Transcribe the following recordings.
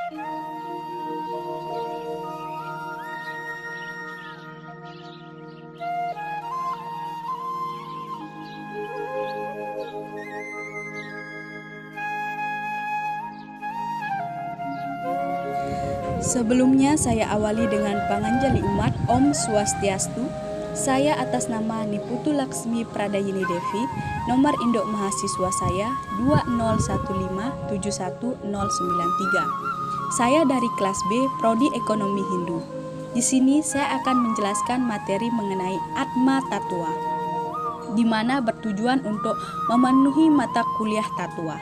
Sebelumnya saya awali dengan panganjali umat Om Swastiastu. Saya atas nama Niputu Laksmi Pradayini Devi, nomor induk mahasiswa saya 201571093. Saya dari kelas B, Prodi Ekonomi Hindu. Di sini saya akan menjelaskan materi mengenai Atma Tattwa, di mana bertujuan untuk memenuhi mata kuliah Tattwa.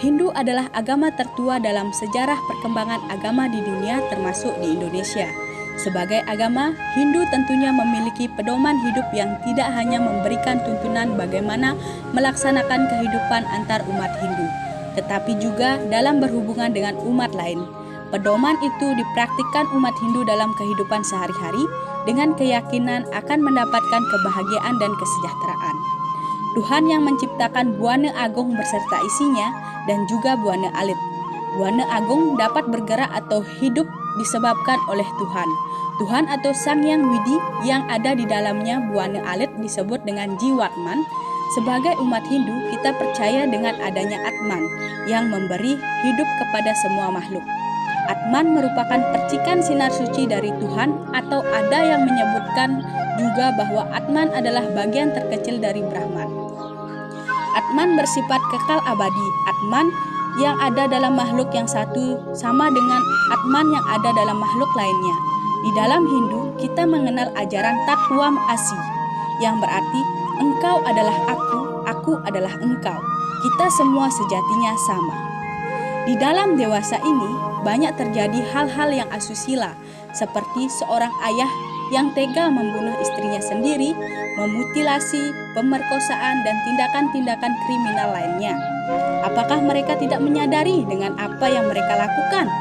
Hindu adalah agama tertua dalam sejarah perkembangan agama di dunia termasuk di Indonesia. Sebagai agama, Hindu tentunya memiliki pedoman hidup yang tidak hanya memberikan tuntunan bagaimana melaksanakan kehidupan antar umat Hindu, tetapi juga dalam berhubungan dengan umat lain. Pedoman itu dipraktikkan umat Hindu dalam kehidupan sehari-hari dengan keyakinan akan mendapatkan kebahagiaan dan kesejahteraan. Tuhan yang menciptakan Buana Agung beserta isinya dan juga Buana Alit. Buana Agung dapat bergerak atau hidup disebabkan oleh Tuhan. Tuhan atau Sang Yang Widi yang ada di dalamnya Buana Alit disebut dengan Jiwatman. Sebagai umat Hindu, kita percaya dengan adanya Atman yang memberi hidup kepada semua makhluk. Atman merupakan percikan sinar suci dari Tuhan, atau ada yang menyebutkan juga bahwa Atman adalah bagian terkecil dari Brahman. Atman bersifat kekal abadi. Atman yang ada dalam makhluk yang satu sama dengan Atman yang ada dalam makhluk lainnya. Di dalam Hindu, kita mengenal ajaran Tatwam Asi, yang berarti engkau adalah aku adalah engkau. Kita semua sejatinya sama. Di dalam dewasa ini, banyak terjadi hal-hal yang asusila, seperti seorang ayah yang tega membunuh istrinya sendiri, memutilasi, pemerkosaan, dan tindakan-tindakan kriminal lainnya. Apakah mereka tidak menyadari dengan apa yang mereka lakukan?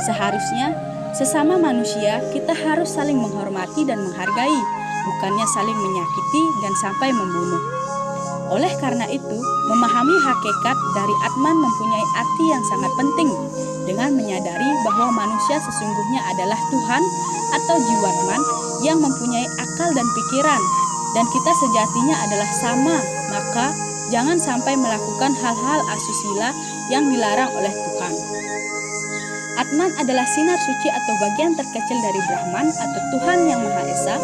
Seharusnya, sesama manusia kita harus saling menghormati dan menghargai, bukannya saling menyakiti dan sampai membunuh. Oleh karena itu, memahami hakikat dari Atman mempunyai arti yang sangat penting, dengan menyadari bahwa manusia sesungguhnya adalah Tuhan atau Jiwatman yang mempunyai akal dan pikiran, dan kita sejatinya adalah sama. Maka jangan sampai melakukan hal-hal asusila yang dilarang oleh Tuhan. Atman adalah sinar suci atau bagian terkecil dari Brahman atau Tuhan yang Maha Esa.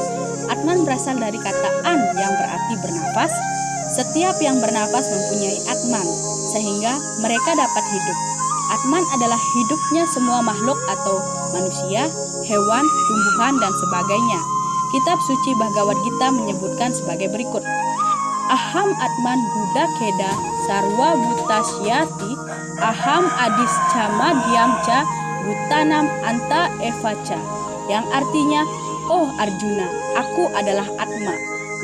Atman berasal dari kata an yang berarti bernafas. Setiap yang bernafas mempunyai Atman, sehingga mereka dapat hidup. Atman adalah hidupnya semua makhluk atau manusia, hewan, tumbuhan, dan sebagainya. Kitab suci Bhagavad Gita menyebutkan sebagai berikut. Aham Atman Buddha Keda Sarwa Bhutasyati Aham Adis Chama Diamca Bhutanam Anta Evaca, yang artinya, oh Arjuna, aku adalah Atma,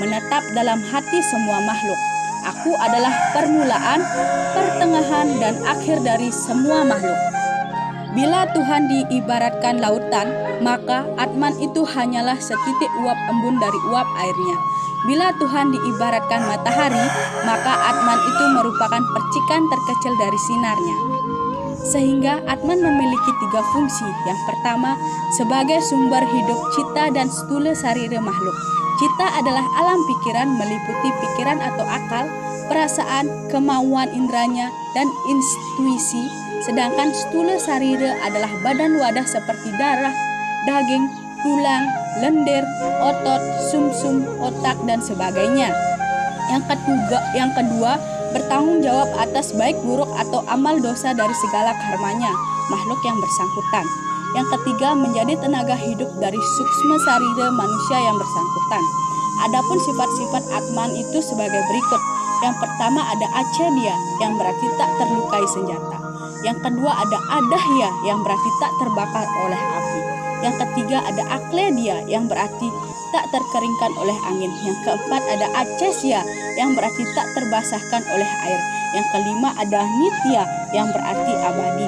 menetap dalam hati semua makhluk. Aku adalah permulaan, pertengahan, dan akhir dari semua makhluk. Bila Tuhan diibaratkan lautan, maka Atman itu hanyalah setitik uap embun dari uap airnya. Bila Tuhan diibaratkan matahari, maka Atman itu merupakan percikan terkecil dari sinarnya. Sehingga Atman memiliki 3 fungsi. Yang pertama, sebagai sumber hidup cita dan stula sarira makhluk. Cita adalah alam pikiran, meliputi pikiran atau akal, perasaan, kemauan indranya, dan intuisi. Sedangkan stula sarira adalah badan wadah seperti darah, daging, tulang, lendir, otot, sumsum, otak, dan sebagainya. Yang kedua, bertanggung jawab atas baik buruk atau amal dosa dari segala karmanya makhluk yang bersangkutan. Yang ketiga, menjadi tenaga hidup dari suksma sarira manusia yang bersangkutan. Adapun sifat-sifat Atman itu sebagai berikut. Yang pertama ada Acedya, yang berarti tak terlukai senjata. Yang kedua ada Adahya, yang berarti tak terbakar oleh api. Yang ketiga ada Akledia, yang berarti tak terkeringkan oleh angin. Yang keempat ada Acesya, yang berarti tak terbasahkan oleh air. Yang kelima ada Nitya, yang berarti abadi.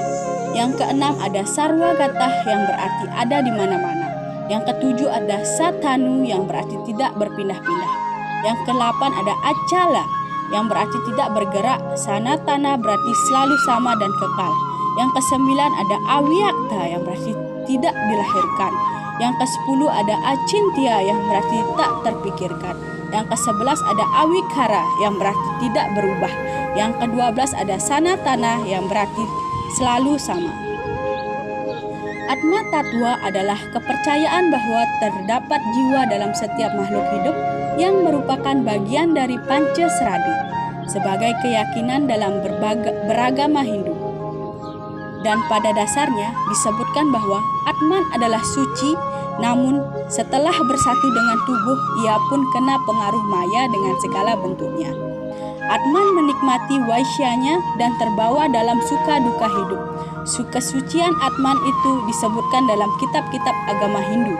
Yang keenam ada Sarwagatah, yang berarti ada di mana-mana. Yang ketujuh ada Satanu, yang berarti tidak berpindah-pindah. Yang kedelapan ada Acala, yang berarti tidak bergerak. Sanatana berarti selalu sama dan kekal. Yang ke-9 ada Awiyakta yang berarti tidak dilahirkan. Yang ke-10 ada Acintia yang berarti tak terpikirkan. Yang ke-11 ada Awikara yang berarti tidak berubah. Yang ke-12 ada Sanatana yang berarti selalu sama. Atma Tattva adalah kepercayaan bahwa terdapat jiwa dalam setiap makhluk hidup yang merupakan bagian dari Pancasradi sebagai keyakinan dalam beragama Hindu. Dan pada dasarnya disebutkan bahwa Atman adalah suci, namun setelah bersatu dengan tubuh ia pun kena pengaruh maya dengan segala bentuknya. Atman menikmati waisyanya dan terbawa dalam suka duka hidup. Kesucian Atman itu disebutkan dalam kitab-kitab agama Hindu.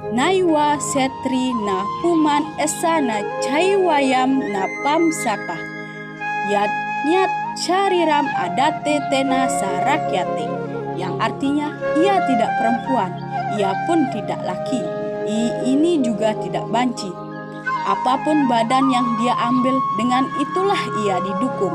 Naiwa setri na puman esa na caiwayam na pamsaka yatnyat cariram adate tena sarakyate, yang artinya ia tidak perempuan, ia pun tidak laki, ini juga tidak banci. Apapun badan yang dia ambil, dengan itulah ia didukung.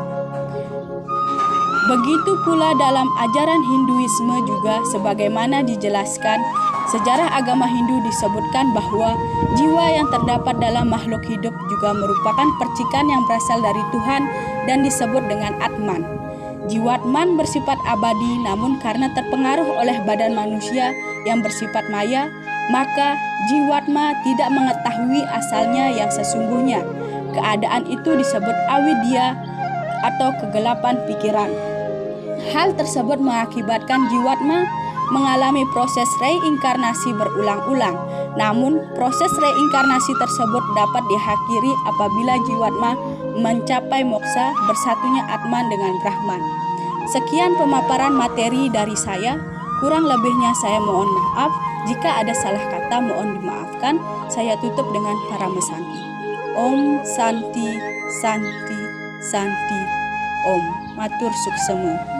Begitu pula dalam ajaran Hinduisme juga, sebagaimana dijelaskan, sejarah agama Hindu disebutkan bahwa jiwa yang terdapat dalam makhluk hidup juga merupakan percikan yang berasal dari Tuhan dan disebut dengan Atman. Jiwatman bersifat abadi, namun karena terpengaruh oleh badan manusia yang bersifat maya, maka jiwatma tidak mengetahui asalnya yang sesungguhnya. Keadaan itu disebut avidya atau kegelapan pikiran. Hal tersebut mengakibatkan jiwatma mengalami proses reinkarnasi berulang-ulang. Namun, proses reinkarnasi tersebut dapat diakhiri apabila jiwatma mencapai moksa, bersatunya Atman dengan Brahman. Sekian pemaparan materi dari saya. Kurang lebihnya saya mohon maaf. Jika ada salah kata mohon dimaafkan. Saya tutup dengan Parama Santi. Om Santi Santi Santi Om. Matur suksema.